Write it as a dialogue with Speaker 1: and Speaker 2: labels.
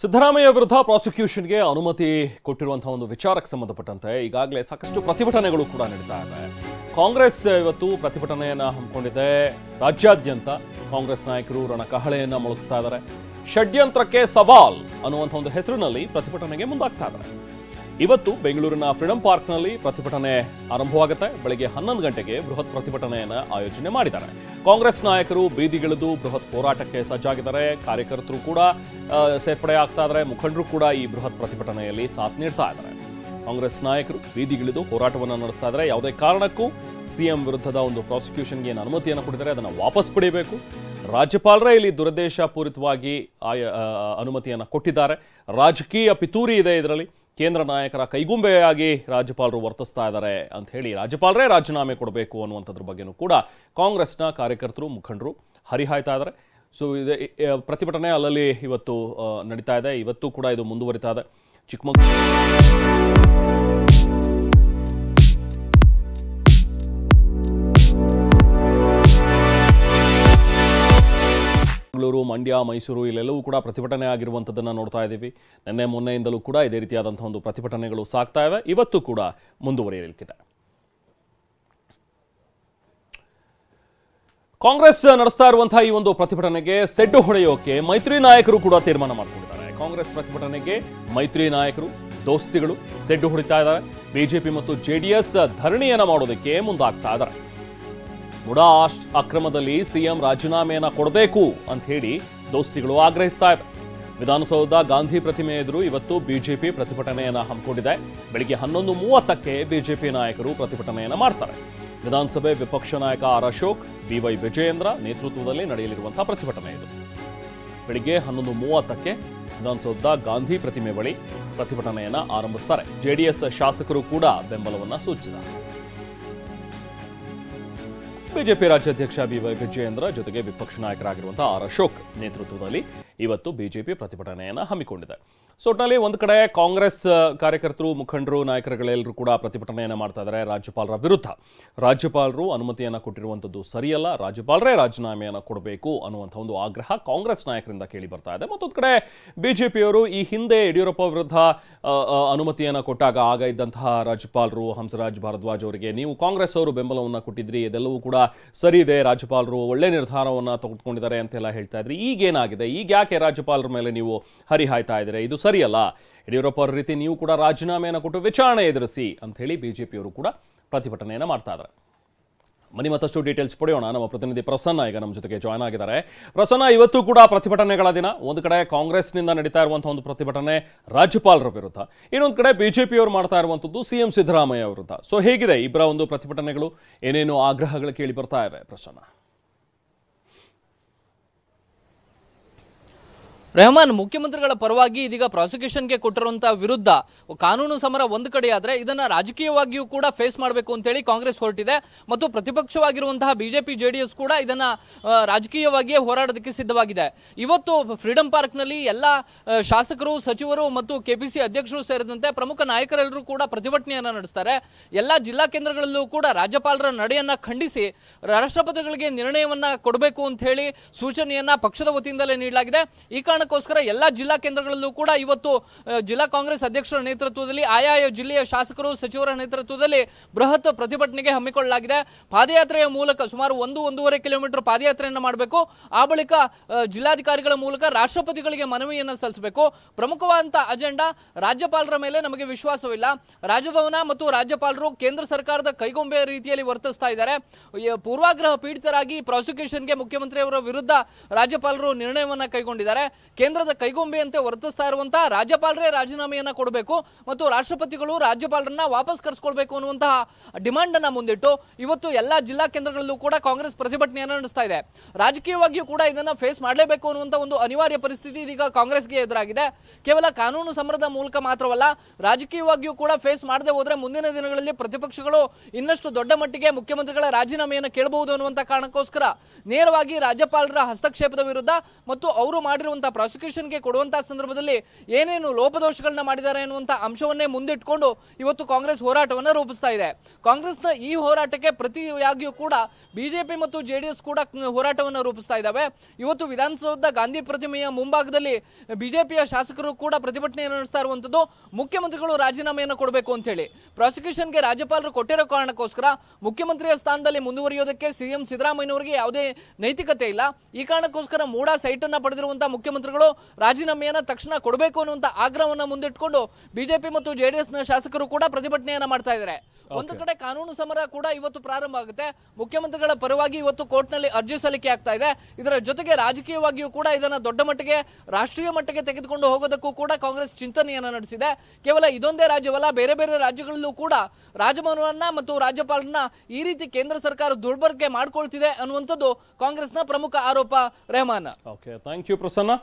Speaker 1: ಸಿದ್ದರಾಮಯ್ಯ ವಿರುದ್ಧ ಪ್ರಾಸಿಕ್ಯೂಷನ್ಗೆ ಅನುಮತಿ ಕೊಟ್ಟಿರುವಂತಹ ಒಂದು ವಿಚಾರಕ್ಕೆ ಸಂಬಂಧಪಟ್ಟಂತೆ ಈಗಾಗಲೇ ಸಾಕಷ್ಟು ಪ್ರತಿಭಟನೆಗಳು ಕೂಡ ನಡೀತಾ ಇದೆ. ಕಾಂಗ್ರೆಸ್ ಇವತ್ತು ಪ್ರತಿಭಟನೆಯನ್ನು ಹಮ್ಮಿಕೊಂಡಿದೆ. ರಾಜ್ಯಾದ್ಯಂತ ಕಾಂಗ್ರೆಸ್ ನಾಯಕರು ರಣಕಹಳೆಯನ್ನ ಮೊಳಗಿಸ್ತಾ ಇದ್ದಾರೆ. ಷಡ್ಯಂತ್ರಕ್ಕೆ ಸವಾಲ್ ಅನ್ನುವಂಥ ಒಂದು ಹೆಸರಿನಲ್ಲಿ ಪ್ರತಿಭಟನೆಗೆ ಮುಂದಾಗ್ತಾ ಇದ್ದಾರೆ. ಇವತ್ತು ಬೆಂಗಳೂರಿನ ಫ್ರೀಡಂ ಪಾರ್ಕ್ನಲ್ಲಿ ಪ್ರತಿಭಟನೆ ಆರಂಭವಾಗುತ್ತೆ. ಬೆಳಗ್ಗೆ 11 ಗಂಟೆಗೆ ಬೃಹತ್ ಪ್ರತಿಭಟನೆಯನ್ನು ಆಯೋಜನೆ ಮಾಡಿದ್ದಾರೆ. ಕಾಂಗ್ರೆಸ್ ನಾಯಕರು ಬೀದಿಗಿಳಿದು ಬೃಹತ್ ಹೋರಾಟಕ್ಕೆ ಸಜ್ಜಾಗಿದ್ದಾರೆ. ಕಾರ್ಯಕರ್ತರು ಕೂಡ ಸೇರ್ಪಡೆ ಆಗ್ತಾ ಇದ್ದಾರೆ. ಮುಖಂಡರು ಕೂಡ ಈ ಬೃಹತ್ ಪ್ರತಿಭಟನೆಯಲ್ಲಿ ಸಾಥ್ ನೀಡ್ತಾ ಇದ್ದಾರೆ. ಕಾಂಗ್ರೆಸ್ ನಾಯಕರು ಬೀದಿಗಿಳಿದು ಹೋರಾಟವನ್ನು ನಡೆಸ್ತಾ ಇದ್ದಾರೆ. ಯಾವುದೇ ಕಾರಣಕ್ಕೂ ಸಿಎಂ ವಿರುದ್ಧದ ಒಂದು ಪ್ರಾಸಿಕ್ಯೂಷನ್ಗೆ ಏನು ಅನುಮತಿಯನ್ನು ಕೊಟ್ಟಿದ್ದಾರೆ ಅದನ್ನು ವಾಪಸ್ ಪಡೆಯಬೇಕು. ರಾಜ್ಯಪಾಲರೇ ಇಲ್ಲಿ ದುರುದ್ದೇಶಪೂರಿತವಾಗಿ ಅನುಮತಿಯನ್ನು ಕೊಟ್ಟಿದ್ದಾರೆ. ರಾಜಕೀಯ ಪಿತೂರಿ ಇದೆ ಇದರಲ್ಲಿ. ಕೇಂದ್ರ ನಾಯಕರ ಕೈಗುಂಬೆಯಾಗಿ ರಾಜ್ಯಪಾಲರು ವರ್ತಿಸ್ತಾ ಇದ್ದಾರೆ ಅಂತ ಹೇಳಿ ರಾಜ್ಯಪಾಲರೇ ರಾಜೀನಾಮೆ ಕೊಡಬೇಕು ಅನ್ನುವಂಥದ್ರ ಬಗ್ಗೆನೂ ಕೂಡ ಕಾಂಗ್ರೆಸ್ನ ಕಾರ್ಯಕರ್ತರು ಮುಖಂಡರು ಹರಿಹಾಯ್ತಾ ಇದ್ದಾರೆ. ಸೊ ಇದೆ ಪ್ರತಿಭಟನೆ ಅಲ್ಲಲ್ಲಿ ಇವತ್ತು ನಡೀತಾ ಇದೆ. ಇವತ್ತು ಕೂಡ ಇದು ಮುಂದುವರಿತಾ ಇದೆ. ಬೆಂಗಳೂರು, ಮಂಡ್ಯ, ಮೈಸೂರು ಇಲ್ಲೆಲ್ಲವೂ ಕೂಡ ಪ್ರತಿಭಟನೆ ಆಗಿರುವಂಥದ್ದನ್ನು ನೋಡ್ತಾ ಇದ್ದೀವಿ. ನಿನ್ನೆ ಮೊನ್ನೆಯಿಂದಲೂ ಕೂಡ ಇದೇ ರೀತಿಯಾದಂಥ ಒಂದು ಪ್ರತಿಭಟನೆಗಳು ಸಾಗ್ತಾ ಇವೆ. ಇವತ್ತು ಕೂಡ ಮುಂದುವರಿಯಲಿಕ್ಕಿದೆ. ಕಾಂಗ್ರೆಸ್ ನಡೆಸ್ತಾ ಇರುವಂತಹ ಈ ಒಂದು ಪ್ರತಿಭಟನೆಗೆ ಸೆಡ್ಡು ಹೊಡೆಯೋಕೆ ಮೈತ್ರಿ ನಾಯಕರು ಕೂಡ ತೀರ್ಮಾನ ಮಾಡಿಕೊಂಡಿದ್ದಾರೆ. ಕಾಂಗ್ರೆಸ್ ಪ್ರತಿಭಟನೆಗೆ ಮೈತ್ರಿ ನಾಯಕರು, ದೋಸ್ತಿಗಳು ಸೆಡ್ಡು ಹೊಡಿತಾ ಇದ್ದಾರೆ. ಬಿಜೆಪಿ ಮತ್ತು ಜೆಡಿಎಸ್ ಧರಣಿಯನ್ನ ಮಾಡೋದಕ್ಕೆ ಮುಂದಾಗ್ತಾ ಇದ್ದಾರೆ. ಮುಡಾ ಅಕ್ರಮದಲ್ಲಿ ಸಿಎಂ ರಾಜೀನಾಮೆಯನ್ನ ಕೊಡಬೇಕು ಅಂತ ಹೇಳಿ ದೋಸ್ತಿಗಳು ಆಗ್ರಹಿಸ್ತಾ ಇದ್ದಾರೆ. ವಿಧಾನಸೌಧ ಗಾಂಧಿ ಪ್ರತಿಮೆ ಎದುರು ಇವತ್ತು ಬಿಜೆಪಿ ಪ್ರತಿಭಟನೆಯನ್ನ ಹಮ್ಮಿಕೊಂಡಿದೆ. ಬೆಳಿಗ್ಗೆ 11:30ಕ್ಕೆ ಬಿಜೆಪಿ ನಾಯಕರು ಪ್ರತಿಭಟನೆಯನ್ನ ಮಾಡ್ತಾರೆ. ವಿಧಾನಸಭೆ ವಿಪಕ್ಷ ನಾಯಕ ಆರ್ ಅಶೋಕ್, ಬಿವೈ ವಿಜಯೇಂದ್ರ ನೇತೃತ್ವದಲ್ಲಿ ನಡೆಯಲಿರುವಂತಹ ಪ್ರತಿಭಟನೆ ಇದು. ಬೆಳಿಗ್ಗೆ 11:30ಕ್ಕೆ ವಿಧಾನಸೌಧ ಗಾಂಧಿ ಪ್ರತಿಮೆ ಬಳಿ ಪ್ರತಿಭಟನೆಯನ್ನ ಆರಂಭಿಸ್ತಾರೆ. ಜೆಡಿಎಸ್ ಶಾಸಕರು ಕೂಡ ಬೆಂಬಲವನ್ನ ಸೂಚಿಸಿದ್ದಾರೆ. ಬಿಜೆಪಿ ರಾಜ್ಯಾಧ್ಯಕ್ಷ ಬಿವೈ ವಿಜಯೇಂದ್ರ ಜೊತೆಗೆ ವಿಪಕ್ಷ ನಾಯಕರಾಗಿರುವಂತಹ ಆರ್ ಅಶೋಕ್ ನೇತೃತ್ವದಲ್ಲಿ ಇವತ್ತು ಬಿಜೆಪಿ ಪ್ರತಿಭಟನೆಯನ್ನು ಹಮ್ಮಿಕೊಂಡಿದೆ. ಸೊ ಒಟ್ಟಿನಲ್ಲಿ ಒಂದು ಕಡೆ ಕಾಂಗ್ರೆಸ್ ಕಾರ್ಯಕರ್ತರು, ಮುಖಂಡರು, ನಾಯಕರುಗಳೆಲ್ಲರೂ ಕೂಡ ಪ್ರತಿಭಟನೆಯನ್ನು ಮಾಡ್ತಾ ಇದ್ದಾರೆ ರಾಜ್ಯಪಾಲರ ವಿರುದ್ಧ. ರಾಜ್ಯಪಾಲರು ಅನುಮತಿಯನ್ನು ಕೊಟ್ಟಿರುವಂಥದ್ದು ಸರಿಯಲ್ಲ, ರಾಜ್ಯಪಾಲರೇ ರಾಜೀನಾಮೆಯನ್ನು ಕೊಡಬೇಕು ಅನ್ನುವಂಥ ಒಂದು ಆಗ್ರಹ ಕಾಂಗ್ರೆಸ್ ನಾಯಕರಿಂದ ಕೇಳಿ ಬರ್ತಾ ಇದೆ. ಮತ್ತೊಂದು ಕಡೆ ಬಿಜೆಪಿಯವರು ಈ ಹಿಂದೆ ಯಡಿಯೂರಪ್ಪ ವಿರುದ್ಧ ಅನುಮತಿಯನ್ನು ಕೊಟ್ಟಾಗ ಆಗ ಇದ್ದಂತಹ ರಾಜ್ಯಪಾಲರು ಹಂಸರಾಜ್ ಭಾರದ್ವಾಜ್ ಅವರಿಗೆ ನೀವು ಕಾಂಗ್ರೆಸ್ ಅವರು ಬೆಂಬಲವನ್ನು ಕೊಟ್ಟಿದ್ರಿ, ಇದೆಲ್ಲವೂ ಕೂಡ ಸರಿ ಇದೆ, ರಾಜ್ಯಪಾಲರು ಒಳ್ಳೆ ನಿರ್ಧಾರವನ್ನು ತೆಗೆದುಕೊಂಡಿದ್ದಾರೆ ಅಂತೆಲ್ಲ ಹೇಳ್ತಾ ಇದ್ರಿ. ಈಗೇನಾಗಿದೆ? ಈಗ ಯಾಕೆ ರಾಜ್ಯಪಾಲರ ಮೇಲೆ ನೀವು ಹರಿಹಾಯ್ತಾ ಇದ್ದೀರಾ? ಇದು ಸರಿಯಲ್ಲ. ಯಡಿಯೂರಪ್ಪ ಅವರ ರೀತಿ ನೀವು ಕೂಡ ರಾಜೀನಾಮೆಯನ್ನು ಕೊಟ್ಟು ವಿಚಾರಣೆ ಎದುರಿಸಿ ಅಂತ ಹೇಳಿ ಬಿಜೆಪಿಯವರು ಕೂಡ ಪ್ರತಿಭಟನೆಯನ್ನು ಮಾಡ್ತಾ ಇದ್ದಾರೆ. ಬನ್ನಿ ಮತ್ತಷ್ಟು ಡೀಟೇಲ್ಸ್ ಪಡೆಯೋಣ. ನಮ್ಮ ಪ್ರತಿನಿಧಿ ಪ್ರಸನ್ನ ಈಗ ನಮ್ಮ ಜೊತೆಗೆ ಜಾಯ್ನ್ ಆಗಿದ್ದಾರೆ. ಪ್ರಸನ್ನ, ಇವತ್ತು ಕೂಡ ಪ್ರತಿಭಟನೆಗಳ ದಿನ. ಒಂದು ಕಡೆ ಕಾಂಗ್ರೆಸ್ನಿಂದ ನಡೀತಾ ಇರುವಂತಹ ಒಂದು ಪ್ರತಿಭಟನೆ ರಾಜ್ಯಪಾಲರ ವಿರುದ್ಧ, ಇನ್ನೊಂದು ಕಡೆ ಬಿಜೆಪಿಯವರು ಮಾಡ್ತಾ ಇರುವಂಥದ್ದು ಸಿಎಂ ಸಿದ್ದರಾಮಯ್ಯ ವಿರುದ್ಧ. ಸೊ ಹೇಗಿದೆ ಇಬ್ಬರ ಒಂದು ಪ್ರತಿಭಟನೆಗಳು? ಏನೇನು ಆಗ್ರಹಗಳು ಕೇಳಿ ಬರ್ತಾ ಇವೆ ಪ್ರಸನ್ನ?
Speaker 2: ರೆಹಮಾನ್, ಮುಖ್ಯಮಂತ್ರಿಗಳ ಪರವಾಗಿ ಇದೀಗ ಪ್ರಾಸಿಕ್ಯೂಷನ್ಗೆ ಕೊಟ್ಟಿರುವಂತಹ ವಿರುದ್ಧ ಕಾನೂನು ಸಮರ ಒಂದು ಕಡೆಯಾದ್ರೆ ಇದನ್ನ ರಾಜಕೀಯವಾಗಿಯೂ ಕೂಡ ಫೇಸ್ ಮಾಡಬೇಕು ಅಂತ ಹೇಳಿ ಕಾಂಗ್ರೆಸ್ ಹೊರಟಿದೆ. ಮತ್ತು ಪ್ರತಿಪಕ್ಷವಾಗಿರುವಂತಹ ಬಿಜೆಪಿ ಜೆಡಿಎಸ್ ಕೂಡ ಇದನ್ನ ರಾಜಕೀಯವಾಗಿಯೇ ಹೋರಾಡೋದಕ್ಕೆ ಸಿದ್ಧವಾಗಿದೆ. ಇವತ್ತು ಫ್ರೀಡಂ ಪಾರ್ಕ್ ನಲ್ಲಿ ಎಲ್ಲ ಶಾಸಕರು, ಸಚಿವರು ಮತ್ತು ಕೆಪಿಸಿ ಅಧ್ಯಕ್ಷರು ಸೇರಿದಂತೆ ಪ್ರಮುಖ ನಾಯಕರೆಲ್ಲರೂ ಕೂಡ ಪ್ರತಿಭಟನೆಯನ್ನ ನಡೆಸ್ತಾರೆ. ಎಲ್ಲಾ ಜಿಲ್ಲಾ ಕೇಂದ್ರಗಳಲ್ಲೂ ಕೂಡ ರಾಜ್ಯಪಾಲರ ನಡೆಯನ್ನ ಖಂಡಿಸಿ ರಾಷ್ಟ್ರಪತಿಗಳಿಗೆ ನಿರ್ಣಯವನ್ನ ಕೊಡಬೇಕು ಅಂತ ಹೇಳಿ ಸೂಚನೆಯನ್ನ ಪಕ್ಷದ ವತಿಯಿಂದಲೇ ನೀಡಲಾಗಿದೆ. ಈ ಕಾರಣಕ್ಕೋಸ್ಕರ ಎಲ್ಲಾ ಜಿಲ್ಲಾ ಕೇಂದ್ರಗಳಲ್ಲೂ ಕೂಡ ಇವತ್ತು ಜಿಲ್ಲಾ ಕಾಂಗ್ರೆಸ್ ಅಧ್ಯಕ್ಷರ ನೇತೃತ್ವದಲ್ಲಿ ಆಯಾಯ ಜಿಲ್ಲೆಯ ಶಾಸಕರು, ಸಚಿವರ ನೇತೃತ್ವದಲ್ಲಿ ಬೃಹತ್ ಪ್ರತಿಭಟನೆಗೆ ಹಮ್ಮಿಕೊಳ್ಳಲಾಗಿದೆ. ಪಾದಯಾತ್ರೆಯ ಮೂಲಕ ಸುಮಾರು 1-1.5 ಕಿಲೋಮೀಟರ್ ಪಾದಯಾತ್ರೆಯನ್ನು ಮಾಡಬೇಕು. ಆ ಬಳಿಕ ಜಿಲ್ಲಾಧಿಕಾರಿಗಳ ಮೂಲಕ ರಾಷ್ಟ್ರಪತಿಗಳಿಗೆ ಮನವಿಯನ್ನು ಸಲ್ಲಿಸಬೇಕು. ಪ್ರಮುಖವಾದಂತಹ ಅಜೆಂಡಾ, ರಾಜ್ಯಪಾಲರ ಮೇಲೆ ನಮಗೆ ವಿಶ್ವಾಸವಿಲ್ಲ, ರಾಜಭವನ ಮತ್ತು ರಾಜ್ಯಪಾಲರು ಕೇಂದ್ರ ಸರ್ಕಾರದ ಕೈಗೊಂಬೆ ರೀತಿಯಲ್ಲಿ ವರ್ತಿಸ್ತಾ ಇದ್ದಾರೆ. ಪೂರ್ವಾಗ್ರಹ ಪೀಡಿತರಾಗಿ ಪ್ರಾಸಿಕ್ಯೂಷನ್ಗೆ ಮುಖ್ಯಮಂತ್ರಿಯವರ ವಿರುದ್ಧ ರಾಜ್ಯಪಾಲರು ನಿರ್ಣಯವನ್ನು ಕೈಗೊಂಡಿದ್ದಾರೆ. ಕೇಂದ್ರದ ಕೈಗೊಂಬೆಯಂತೆ ವರ್ತಿಸ್ತಾ ಇರುವಂತಹ ರಾಜ್ಯಪಾಲರೇ ರಾಜೀನಾಮೆಯನ್ನ ಕೊಡಬೇಕು ಮತ್ತು ರಾಷ್ಟ್ರಪತಿಗಳು ರಾಜ್ಯಪಾಲರನ್ನ ವಾಪಸ್ ಕರೆಸಿಕೊಳ್ಬೇಕು ಅನ್ನುವಂತಹ ಡಿಮಾಂಡ್ ಅನ್ನ ಮುಂದಿಟ್ಟು ಇವತ್ತು ಎಲ್ಲಾ ಜಿಲ್ಲಾ ಕೇಂದ್ರಗಳಲ್ಲೂ ಕೂಡ ಕಾಂಗ್ರೆಸ್ ಪ್ರತಿಭಟನೆಯನ್ನು ನಡೆಸ್ತಾ ಇದೆ. ರಾಜಕೀಯವಾಗಿಯೂ ಕೂಡ ಇದನ್ನ ಫೇಸ್ ಮಾಡಲೇಬೇಕು ಅನ್ನುವಂತಹ ಒಂದು ಅನಿವಾರ್ಯ ಪರಿಸ್ಥಿತಿ ಇದೀಗ ಕಾಂಗ್ರೆಸ್ಗೆ ಎದುರಾಗಿದೆ. ಕೇವಲ ಕಾನೂನು ಸಮರದ ಮೂಲಕ ಮಾತ್ರವಲ್ಲ, ರಾಜಕೀಯವಾಗಿಯೂ ಕೂಡ ಫೇಸ್ ಮಾಡದೆ ಹೋದ್ರೆ ಮುಂದಿನ ದಿನಗಳಲ್ಲಿ ಪ್ರತಿಪಕ್ಷಗಳು ಇನ್ನಷ್ಟು ದೊಡ್ಡ ಮಟ್ಟಿಗೆ ಮುಖ್ಯಮಂತ್ರಿಗಳ ರಾಜೀನಾಮೆಯನ್ನು ಕೇಳಬಹುದು ಅನ್ನುವಂತಹ ಕಾರಣಕ್ಕೋಸ್ಕರ ನೇರವಾಗಿ ರಾಜ್ಯಪಾಲರ ಹಸ್ತಕ್ಷೇಪದ ವಿರುದ್ಧ ಮತ್ತು ಅವರು ಮಾಡಿರುವಂತಹ ಪ್ರಾಸಿಕ್ಯೂಷನ್ಗೆ ಕೊಡುವಂತಹ ಸಂದರ್ಭದಲ್ಲಿ ಏನೇನು ಲೋಪದೋಷಗಳನ್ನ ಮಾಡಿದ್ದಾರೆ ಎನ್ನುವಂತ ಅಂಶವನ್ನೇ ಮುಂದಿಟ್ಕೊಂಡು ಇವತ್ತು ಕಾಂಗ್ರೆಸ್ ಹೋರಾಟವನ್ನ ರೂಪಿಸ್ತಾ ಇದೆ. ಕಾಂಗ್ರೆಸ್ನ ಈ ಹೋರಾಟಕ್ಕೆ ಪ್ರತಿಯಾಗಿಯೂ ಕೂಡ ಬಿಜೆಪಿ ಮತ್ತು ಜೆಡಿಎಸ್ ಕೂಡ ಹೋರಾಟವನ್ನ ರೂಪಿಸ್ತಾ ಇದ್ದಾವೆ. ಇವತ್ತು ವಿಧಾನಸೌಧದ ಗಾಂಧಿ ಪ್ರತಿಮೆಯ ಮುಂಭಾಗದಲ್ಲಿ ಬಿಜೆಪಿಯ ಶಾಸಕರು ಕೂಡ ಪ್ರತಿಭಟನೆಯನ್ನು ನಡೆಸ್ತಾ ಇರುವಂತದ್ದು ಮುಖ್ಯಮಂತ್ರಿಗಳು ರಾಜೀನಾಮೆಯನ್ನು ಕೊಡಬೇಕು ಅಂತ ಹೇಳಿ. ಪ್ರಾಸಿಕ್ಯೂಷನ್ಗೆ ರಾಜ್ಯಪಾಲರು ಕೊಟ್ಟಿರೋ ಕಾರಣಕ್ಕೋಸ್ಕರ ಮುಖ್ಯಮಂತ್ರಿಯ ಸ್ಥಾನದಲ್ಲಿ ಮುಂದುವರಿಯೋದಕ್ಕೆ ಸಿಎಂ ಸಿದ್ದರಾಮಯ್ಯನವರಿಗೆ ಯಾವುದೇ ನೈತಿಕತೆ ಇಲ್ಲ. ಈ ಕಾರಣಕ್ಕೋಸ್ಕರ ಮೂಡ ಸೈಟ್ ಅನ್ನ ಪಡೆದಿರುವಂತಹ ಮುಖ್ಯಮಂತ್ರಿಗಳು ರಾಜೀನಾಮೆಯನ್ನ ತಕ್ಷಣ ಕೊಡಬೇಕು ಅನ್ನುವಂತ ಆಗ್ರಹವನ್ನ ಮುಂದಿಟ್ಕೊಂಡು ಬಿಜೆಪಿ ಮತ್ತು ಜೆಡಿಎಸ್ ನ ಶಾಸಕರು ಕೂಡ ಪ್ರತಿಭಟನೆಯನ್ನ ಮಾಡ್ತಾ ಇದ್ದಾರೆ. ಒಂದು ಕಡೆ ಕಾನೂನು ಸಮರ ಕೂಡ ಇವತ್ತು ಪ್ರಾರಂಭ ಆಗುತ್ತೆ. ಮುಖ್ಯಮಂತ್ರಿಗಳ ಪರವಾಗಿ ಇವತ್ತು ಕೋರ್ಟ್ನಲ್ಲಿ ಅರ್ಜಿ ಸಲ್ಲಿಕೆ ಆಗ್ತಾ ಇದೆ. ಇದರ ಜೊತೆಗೆ ರಾಜಕೀಯವಾಗಿಯೂ ಕೂಡ ಇದನ್ನ ದೊಡ್ಡ ಮಟ್ಟಿಗೆ ರಾಷ್ಟ್ರೀಯ ಮಟ್ಟಕ್ಕೆ ತೆಗೆದುಕೊಂಡು ಹೋಗೋದಕ್ಕೂ ಕೂಡ ಕಾಂಗ್ರೆಸ್ ಚಿಂತನೆಯನ್ನ ನಡೆಸಿದೆ. ಕೇವಲ ಇದೊಂದೇ ರಾಜ್ಯವಲ್ಲ, ಬೇರೆ ಬೇರೆ ರಾಜ್ಯಗಳಲ್ಲೂ ಕೂಡ ರಾಜಭವನವನ್ನ ಮತ್ತು ರಾಜ್ಯಪಾಲರನ್ನ ಈ ರೀತಿ ಕೇಂದ್ರ ಸರ್ಕಾರ ದುರ್ಬಳಕೆ ಮಾಡ್ಕೊಳ್ತಿದೆ ಅನ್ನುವಂಥದ್ದು ಕಾಂಗ್ರೆಸ್ನ ಪ್ರಮುಖ ಆರೋಪ. Rahman.
Speaker 1: Okay, thank you Prasanna.